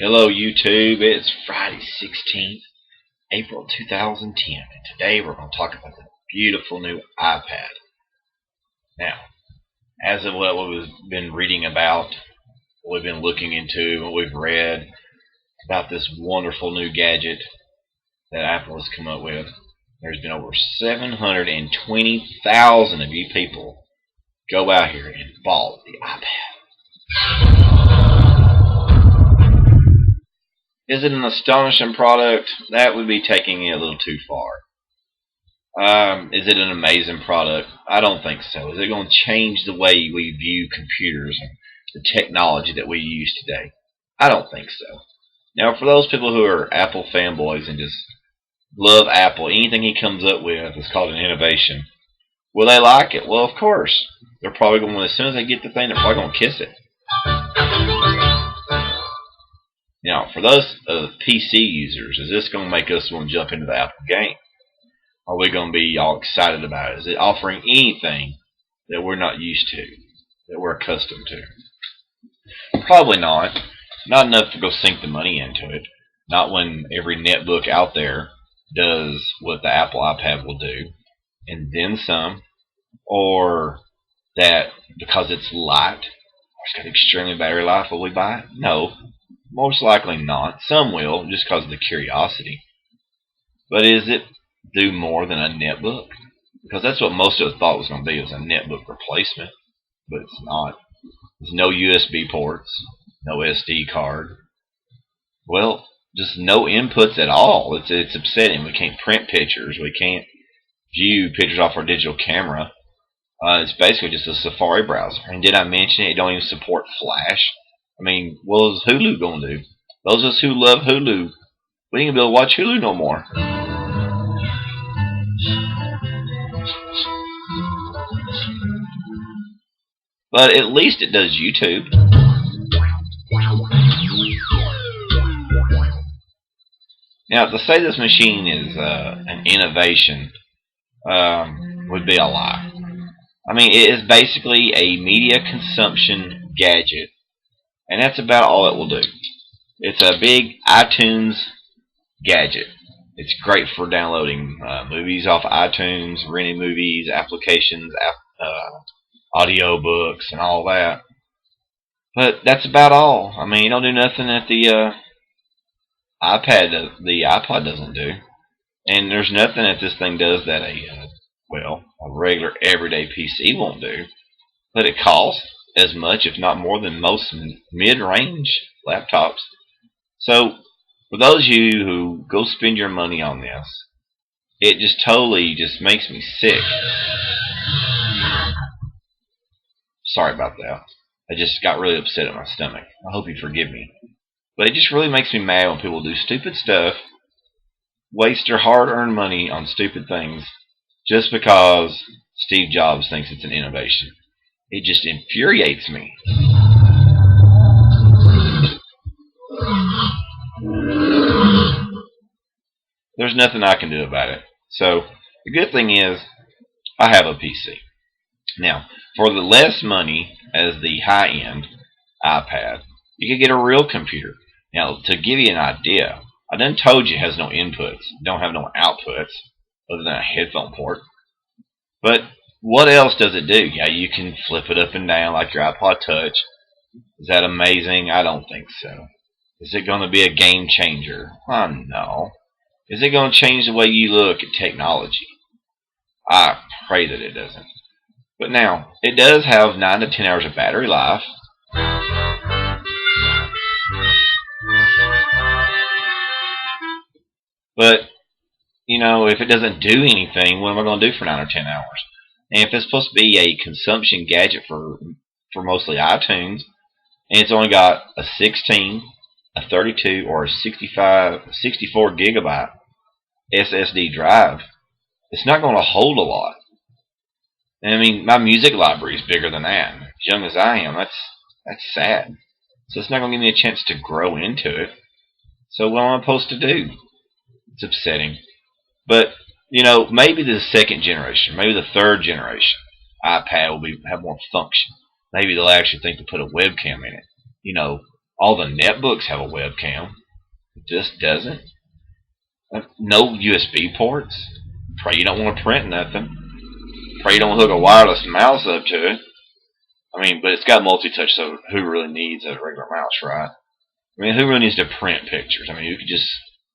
Hello YouTube, it's Friday 16th, April 2010, and today we're going to talk about the beautiful new iPad. Now, as of what we've been reading about, what we've been looking into, what we've read about this wonderful new gadget that Apple has come up with, there's been over 720,000 of you people go out here and bought the iPad. Is it an astonishing product? That would be taking it a little too far. Is it an amazing product? I don't think so. Is it going to change the way we view computers and the technology that we use today? I don't think so. Now, for those people who are Apple fanboys and just love Apple, anything he comes up with is called an innovation. Will they like it? Well, of course. They're probably going to, as soon as they get the thing, they're probably going to kiss it. Now, for those PC users, is this going to make us want to jump into the Apple game? Are we going to be all excited about it? Is it offering anything that we're not used to, that we're accustomed to? Probably not. Not enough to go sink the money into it. Not when every netbook out there does what the Apple iPad will do, and then some. Or that because it's light, it's got extremely battery life, will we buy it? No. Most likely not. Some will, just because of the curiosity. But is it do more than a netbook? Because that's what most of us thought it was going to be, was a netbook replacement. But it's not. There's no USB ports, no SD card. Well, just no inputs at all. It's upsetting. We can't print pictures. We can't view pictures off our digital camera. It's basically just a Safari browser. And did I mention it don't even support Flash? I mean, what is Hulu going to do? Those of us who love Hulu, we ain't going to be able to watch Hulu no more. But at least it does YouTube. Now, to say this machine is an innovation would be a lie. I mean, it is basically a media consumption gadget. And that's about all it will do. It's a big iTunes gadget. It's great for downloading movies off iTunes, renting movies, applications, audio books, and all that. But that's about all. I mean, you don't do nothing that the iPod doesn't do. And there's nothing that this thing does that a regular everyday PC won't do. But it costs as much, if not more, than most mid-range laptops. So, for those of you who go spend your money on this, it just totally just makes me sick. Sorry about that. I just got really upset at my stomach. I hope you forgive me. But it just really makes me mad when people do stupid stuff, waste their hard-earned money on stupid things, just because Steve Jobs thinks it's an innovation. It just infuriates me. There's nothing I can do about it. So, the good thing is, I have a PC. Now, for the less money as the high-end iPad, you can get a real computer. Now, to give you an idea, I done told you it has no inputs, don't have no outputs, other than a headphone port. But what else does it do? Yeah, you can flip it up and down like your iPod Touch. Is that amazing? I don't think so. Is it going to be a game changer? No. Is it going to change the way you look at technology? I pray that it doesn't. But now, it does have 9 to 10 hours of battery life. But, you know, if it doesn't do anything, what am I going to do for 9 or 10 hours? And if it's supposed to be a consumption gadget for mostly iTunes, and it's only got a 16, a 32, or a 64 gigabyte SSD drive, it's not going to hold a lot. I mean, my music library is bigger than that. As young as I am, that's sad. So it's not going to give me a chance to grow into it. So what am I supposed to do? It's upsetting. But, you know, maybe the second generation, maybe the third generation iPad will have more function. Maybe they'll actually think to put a webcam in it. You know, All the netbooks have a webcam. This doesn't. No USB ports. Pray you don't want to print nothing. Pray you don't hook a wireless mouse up to it. I mean, but it's got multi-touch, so who really needs a regular mouse, right? I mean, who really needs to print pictures? I mean, you could just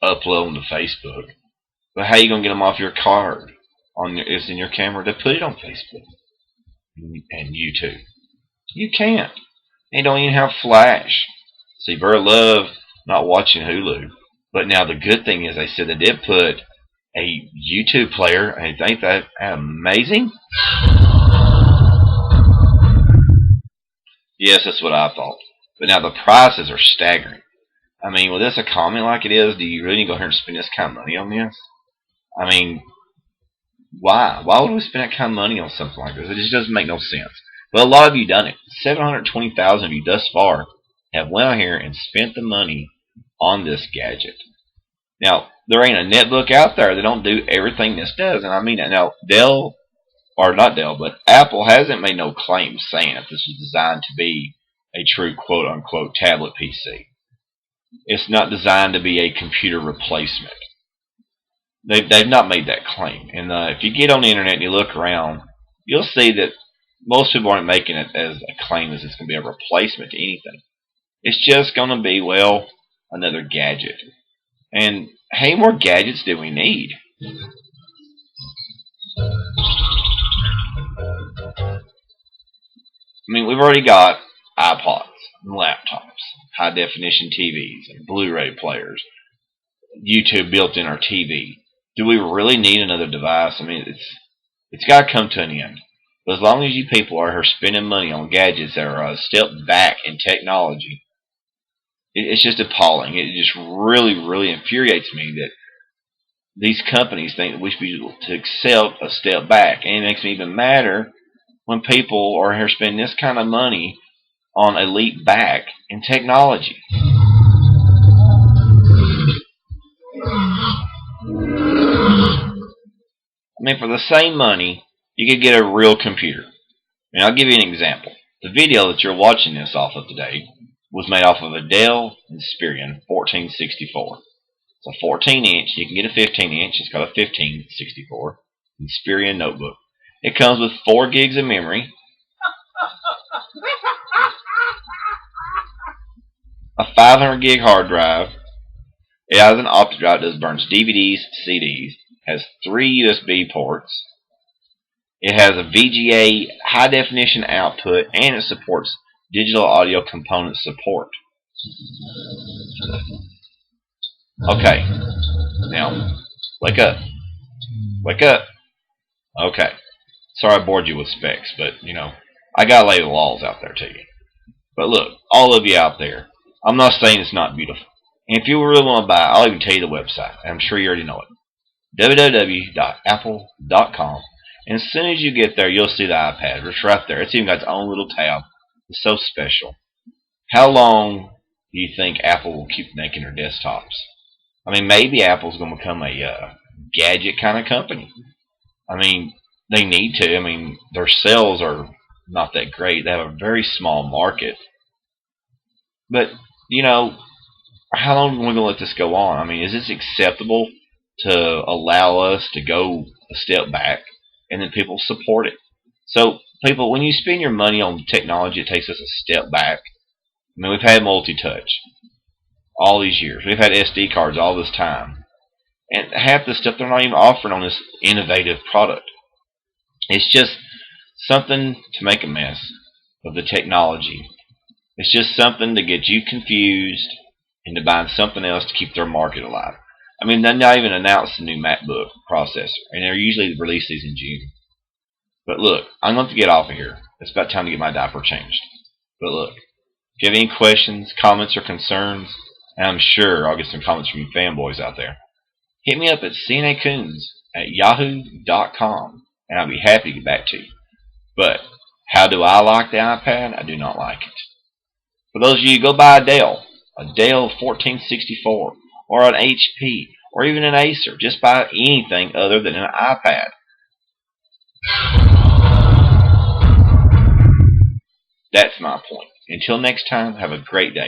upload them to Facebook. But how are you going to get them off your card? It's in your camera to put it on Facebook and YouTube. You can't. They don't even have Flash. See, Vera loved not watching Hulu. But now the good thing is they said they did put a YouTube player. And I think that amazing. Yes, that's what I thought. But now the prices are staggering. I mean, with this economy like it is, do you really need to go here and spend this kind of money on this? I mean, why? Why would we spend that kind of money on something like this? It just doesn't make no sense. But a lot of you done it. 720,000 of you thus far have went out here and spent the money on this gadget. Now, there ain't a netbook out there that don't do everything this does. And I mean that. Now, Dell, or not Dell, but Apple hasn't made no claims saying that this was designed to be a true quote-unquote tablet PC. It's not designed to be a computer replacement. They've not made that claim. And if you get on the internet and you look around, you'll see that most people aren't making it as a claim as it's going to be a replacement to anything. It's just going to be, well, another gadget. And how many more gadgets do we need? I mean, we've already got iPods and laptops, high-definition TVs, and Blu-ray players, YouTube built in our TV. Do we really need another device? I mean, it's got to come to an end. But as long as you people are here spending money on gadgets that are a step back in technology, it's just appalling. It just really, really infuriates me that these companies think that we should be able to accept a step back. And it makes me even madder when people are here spending this kind of money on a leap back in technology. I mean, for the same money, you could get a real computer. And I'll give you an example. The video that you're watching this off of today was made off of a Dell Inspiron 1464. It's a 14-inch. You can get a 15-inch. It's got a 1564 Inspiron notebook. It comes with 4 gigs of memory, a 500 gig hard drive. It has an optic drive that burns DVDs, CDs. Has 3 USB ports. It has a VGA high definition output, and it supports digital audio component support. Okay, now wake up. Wake up. Okay, sorry I bored you with specs, but you know I gotta lay the laws out there to you. But look, all of you out there, I'm not saying it's not beautiful. And if you really want to buy it, I'll even tell you the website. I'm sure you already know it. www.apple.com. And as soon as you get there, you'll see the iPad. It's right there. It's even got its own little tab. It's so special. How long do you think Apple will keep making their desktops? I mean, maybe Apple's going to become a gadget kind of company. I mean, they need to. I mean, their sales are not that great. They have a very small market. But, you know, how long are we going to let this go on? I mean, is this acceptable to allow us to go a step back and then people support it? So, people, when you spend your money on technology, it takes us a step back. I mean, we've had multi-touch all these years. We've had SD cards all this time. And half the stuff they're not even offering on this innovative product. It's just something to make a mess of the technology. It's just something to get you confused into buying something else to keep their market alive. I mean, they've not even announced the new MacBook processor, and they usually release these in June. But look, I'm going to get off of here. It's about time to get my diaper changed. But look, if you have any questions, comments, or concerns, and I'm sure I'll get some comments from you fanboys out there, hit me up at cnacoons@yahoo.com, and I'll be happy to get back to you. But how do I like the iPad? I do not like it. For those of you who go buy a Dell 1464, or an HP, or even an Acer, just buy anything other than an iPad. That's my point. Until next time, have a great day.